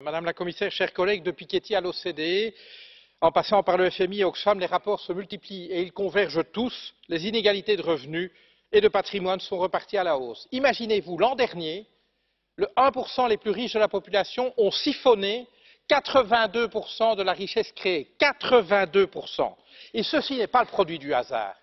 Madame la Commissaire, chers collègues, de Piketty à l'OCDE, en passant par le FMI et Oxfam, les rapports se multiplient et ils convergent tous. Les inégalités de revenus et de patrimoine sont reparties à la hausse. Imaginez-vous, l'an dernier, le 1% les plus riches de la population ont siphonné 82% de la richesse créée. 82%. Et ceci n'est pas le produit du hasard,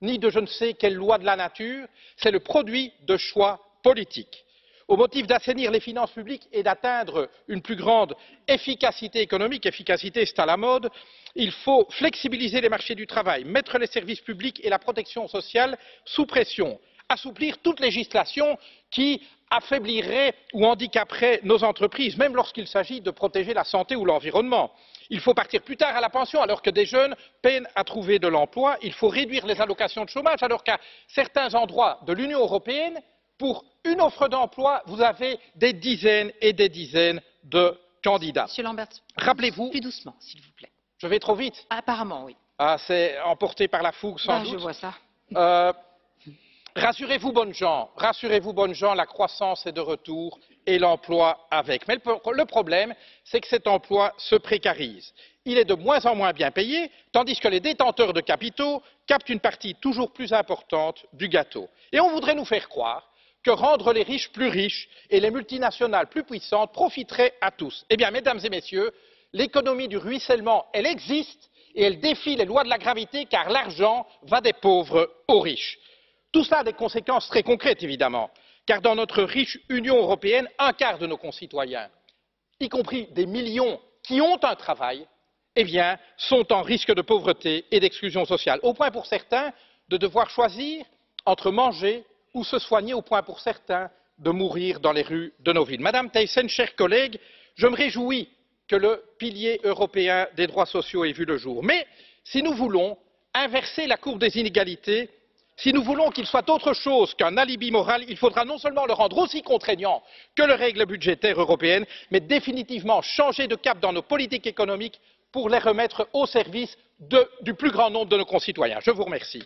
ni de je ne sais quelle loi de la nature, c'est le produit de choix politiques. Au motif d'assainir les finances publiques et d'atteindre une plus grande efficacité économique, efficacité c'est à la mode, il faut flexibiliser les marchés du travail, mettre les services publics et la protection sociale sous pression, assouplir toute législation qui affaiblirait ou handicaperait nos entreprises, même lorsqu'il s'agit de protéger la santé ou l'environnement. Il faut partir plus tard à la pension alors que des jeunes peinent à trouver de l'emploi. Il faut réduire les allocations de chômage alors qu'à certains endroits de l'Union européenne, pour une offre d'emploi, vous avez des dizaines et des dizaines de candidats. Monsieur Lambert, rappelez-vous, plus doucement, s'il vous plaît. Je vais trop vite. Apparemment, oui. Ah, c'est emporté par la fougue, sans doute. Je vois ça. Rassurez-vous, bonnes gens, la croissance est de retour et l'emploi avec. Mais le problème, c'est que cet emploi se précarise. Il est de moins en moins bien payé, tandis que les détenteurs de capitaux captent une partie toujours plus importante du gâteau. Et on voudrait nous faire croire que rendre les riches plus riches et les multinationales plus puissantes profiterait à tous. Eh bien, mesdames et messieurs, l'économie du ruissellement, elle existe et elle défie les lois de la gravité car l'argent va des pauvres aux riches. Tout cela a des conséquences très concrètes, évidemment, car dans notre riche Union européenne, un quart de nos concitoyens, y compris des millions qui ont un travail, eh bien, sont en risque de pauvreté et d'exclusion sociale, au point pour certains de devoir choisir entre manger ou se soigner, au point pour certains de mourir dans les rues de nos villes. Madame Thyssen, chers collègues, je me réjouis que le pilier européen des droits sociaux ait vu le jour. Mais si nous voulons inverser la courbe des inégalités, si nous voulons qu'il soit autre chose qu'un alibi moral, il faudra non seulement le rendre aussi contraignant que les règles budgétaires européennes, mais définitivement changer de cap dans nos politiques économiques pour les remettre au service du plus grand nombre de nos concitoyens. Je vous remercie.